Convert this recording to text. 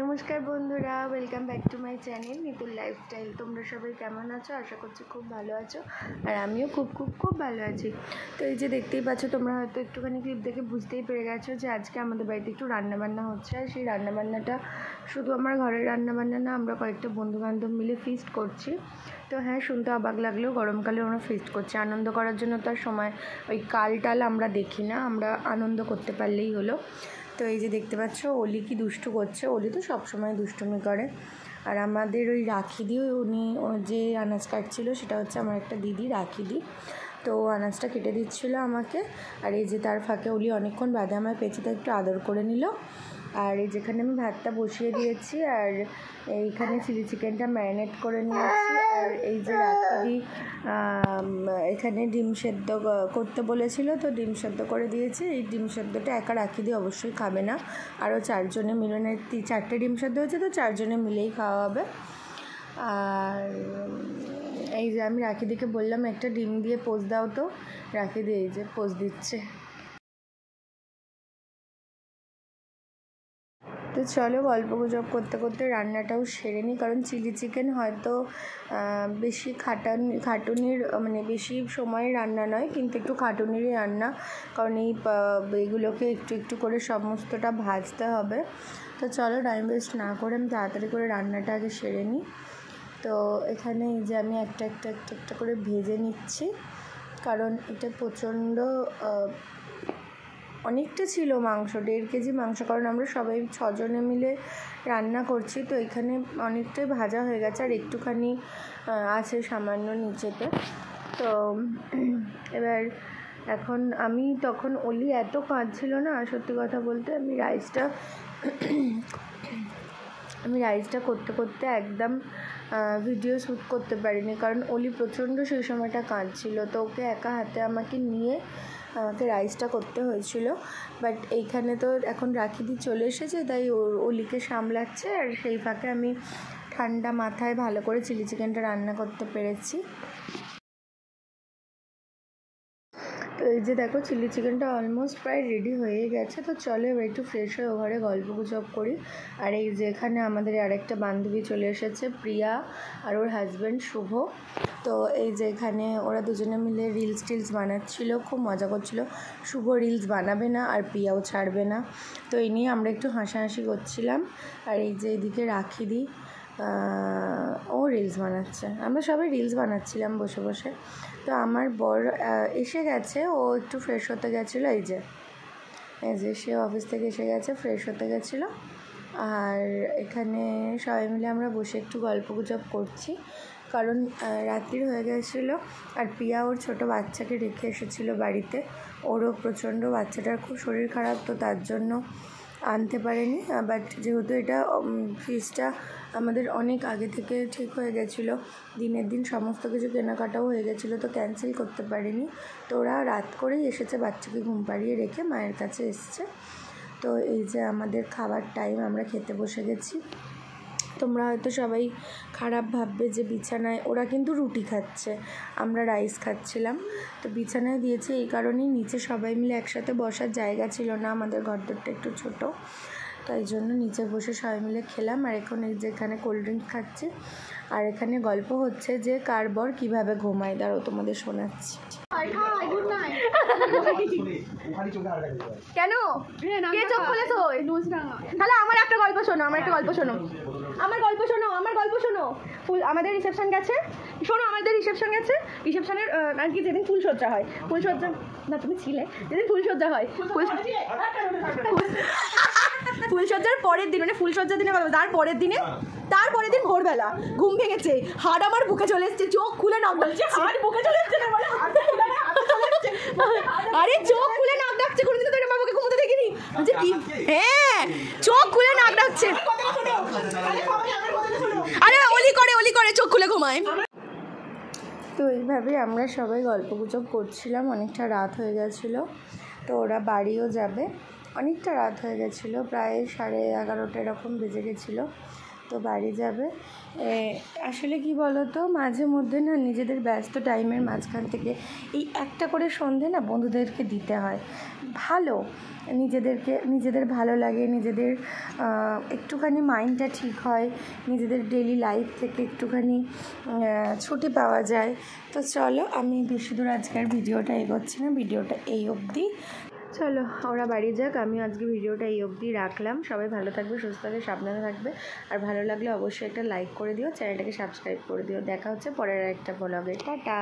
नमस्कार बंधुरा welcome back to my channel Nipul lifestyle. तुम्हारा सबाई केमन आछो? आशा करछि खूब भालो आछो और आमिओ खूब खूब खूब भालो आछि। तो ये देखतेई पाচ্ছ তোমরা হয়তো একটুখানি ক্লিপ দেখে বুঝতেই পেরে গেছো যে আজকে আমাদের বাড়িতে একটু রান্নাবান্না হচ্ছে। আর সেই রান্নাবান্নাটা শুধু আমার ঘরের রান্নাবান্না না, আমরা কয়েকটা বন্ধুবান্ধব মিলে ফিস্ট করছি। তো হ্যাঁ, শুনতে অবাক লাগলেও গরমকালে ওরা ফিস্ট করছে। আনন্দ করার জন্য তো আর সময় ওই কাল টাল আমরা দেখি না, আমরা আনন্দ করতে পারলেই হলো। তো এই যে দেখতে পাচ্ছ অলি কি দুষ্টু করছে। অলি তো সবসময় দুষ্টুমি করে। আর আমাদের ওই রাখি দিয়ে উনি যে আনাজ কাটছিল সেটা হচ্ছে আমার একটা দিদি রাখি দি। তো আনাজটা কেটে দিচ্ছিলো আমাকে। আর এই যে তার ফাঁকে অলি অনেকক্ষণ বাদে আমার পেঁচিটা একটু আদর করে নিল। আর এই যেখানে আমি ভাতটা বসিয়ে দিয়েছি আর এইখানে চিলি চিকেনটা ম্যারিনেট করে নিয়েছি। আর এই যে রাখি এখানে ডিম সেদ্ধ করতে বলেছিল, তো ডিম সেদ্ধ করে দিয়েছি। এই ডিম সেদ্ধটা একা রাখি দিয়ে অবশ্যই খাবে না, আরও চারজনে মিলে, 4টে ডিম সেদ্ধ হয়েছে, তো চারজনে মিলেই খাওয়া হবে। আর এই যে আমি রাখি দিকে বললাম একটা ডিম দিয়ে পোজ দাও, তো রাখি দিয়ে এই যে পোজ দিচ্ছে। তো চলো গল্প গুজব করতে করতে রান্নাটাও সেরে নিই, কারণ চিলি চিকেন হয়তো বেশি খাটুনির মানে বেশি সময়ের রান্না নয়, কিন্তু একটু খাটুনিরই রান্না, কারণ এইগুলোকে একটু একটু করে সমস্তটা ভাজতে হবে। তো চলো টাইম ওয়েস্ট না করে আমি তাড়াতাড়ি করে রান্নাটা আগে সেরে নিই। তো এখানে এই যে আমি একটা একটা একটা একটা করে ভেজে নিচ্ছি, কারণ এটা প্রচণ্ড অনেকটা ছিল মাংস, 1.5 কেজি মাংস, কারণ আমরা সবাই 6 জনে মিলে রান্না করছি। তো এখানে অনেকটাই ভাজা হয়ে গেছে আর একটুখানি আছে সামান্য নিচেতে। তো এবার এখন আমি তখন অলি এত কাঁদছিল না, সত্যি কথা বলতে আমি রাইসটা করতে করতে একদম ভিডিও শ্যুট করতে পারিনি, কারণ অলি প্রচণ্ড সেই সময়টা কাঁদছিল। তো ওকে একা হাতে আমাকে নিয়ে আমাকে রাইসটা করতে হয়েছিল। বাট এইখানে তো এখন রাখি দি চলে এসেছে, তাই অলিকে সামলাচ্ছে। আর সেই ফাঁকে আমি ঠান্ডা মাথায় ভালো করে চিলি চিকেনটা রান্না করতে পেরেছি। তো এই যে দেখো চিলি চিকেনটা অলমোস্ট প্রায় রেডি হয়ে গেছে। তো চলো এবার একটু ফ্রেশ হয়ে ঘরে গল্প গুজব করি। আর এই যে এখানে আমাদের আরেকটা বান্ধবী চলে এসেছে, প্রিয়া, আর ওর হাজব্যান্ড শুভ। তো এই যে এখানে ওরা দুজনে মিলে রিলস বানাচ্ছিল, খুব মজা করছিল। শুভ রিলস বানাবে না আর প্রিয়াও ছাড়বে না, তো এই নিয়ে আমরা একটু হাসাহাসি করছিলাম। আর এই যে এদিকে রাখি দি, ও রিলস বানাচ্ছে, আমরা সবাই রিলস বানাচ্ছিলাম বসে বসে। তো আমার বর এসে গেছে, ও একটু ফ্রেশ হতে গেছিলো। এই যে সে অফিস থেকে এসে গেছে, ফ্রেশ হতে গেছিলো। আর এখানে সবাই মিলে আমরা বসে একটু গল্প গুজব করছি, কারণ রাত্রির হয়ে গেছিলো। আর প্রিয়া ওর ছোটো বাচ্চাকে রেখে এসেছিলো বাড়িতে, ওরও প্রচণ্ড বাচ্চাটার খুব শরীর খারাপ, তো তার জন্য আনতে পারেনি। বাট যেহেতু এটা ফিজটা আমাদের অনেক আগে থেকে ঠিক হয়ে গেছিলো, দিনের দিন সমস্ত কিছু কেনাকাটাও হয়ে গেছিলো, তো ক্যান্সেল করতে পারিনি। তো ওরা রাত করেই এসেছে, বাচ্চাকে ঘুম পাড়িয়ে রেখে মায়ের কাছে এসছে। তো এই যে আমাদের খাবার টাইম, আমরা খেতে বসে গেছি। তোমরা হয়তো সবাই খারাপ ভাববে যে বিছানায়, ওরা কিন্তু রুটি খাচ্ছে, আমরা রাইস খাচ্ছিলাম। তো বিছানায় দিয়েছি এই কারণেই, নিচে সবাই মিলে একসাথে বসার জায়গা ছিল না, আমাদের ঘরদোরটা একটু ছোটো, তাই জন্য নিচে বসে সবাই মিলে খেলাম। আর এখন এই যে এখানে কোল্ড ড্রিঙ্ক খাচ্ছি, আর এখানে গল্প হচ্ছে যে কার বর কীভাবে ঘুমায়, দাঁড়াও তোমাদের শোনাচ্ছি। কেন কে চোখ খুলেছো? তাহলে আমার একটা গল্প শোনো, আমার গল্প শোনো। আমাদের রিসেপশন গেছে, রিসেপশনের আর কি যেদিন ফুলসজ্জা হয়, না তুমি ছিলে, যেদিন ফুলসজ্জা হয়, ফুলসজ্জার পরের দিন, মানে ফুলসজ্জার দিনে তারপরের দিন ভোরবেলা ঘুম ভেঙেছে, হাড় আমার বুকে চলে এসছে, চোখ খুলে নাক ডাকছে, হাড় বুকে চলে এসছে, আরে চোখ খুলে নাক ডাকছে, কোনোদিন তো এটা বাবাকে ঘুমোতে দেখিনি যে কি, হ্যাঁ চোখ খুলে নাক ডাকছে, আরে অলি করে চোখ খুলে ঘুমায়। তো এইভাবে আমরা সবাই গল্প গুজব করছিলাম, অনেকটা রাত হয়ে গেছিলো। তো ওরা বাড়িও যাবে, অনেকটা রাত হয়ে গেছিলো, প্রায় 11:30 এরকম বেজে গেছিলো। তো বাড়ি যাবে। আসলে কি বলো তো, মাঝে মধ্যে না নিজেদের ব্যস্ত টাইমের মাঝখান থেকে এই একটা করে সন্ধে না বন্ধুদেরকে দিতে হয়। ভালো, নিজেদের ভালো লাগে, নিজেদের একটুখানি মাইন্ডটা ঠিক হয়, নিজেদের ডেলি লাইফ থেকে একটুখানি ছুটি পাওয়া যায়। তো চলো, আমি বেশি দূর আজকের ভিডিওটা এগোচ্ছি না, ভিডিওটা এই অবধি। চলো ওরা বাড়ি যাক, আমি আজকে ভিডিওটা এই অবধি রাখলাম। সবাই ভালো থাকবে, সুস্থ থাকবে, সাবধানে থাকবে। আর ভালো লাগলে অবশ্যই একটা লাইক করে দিও, চ্যানেলটাকে সাবস্ক্রাইব করে দিও। দেখা হচ্ছে পরের একটা ব্লগে। টাটা।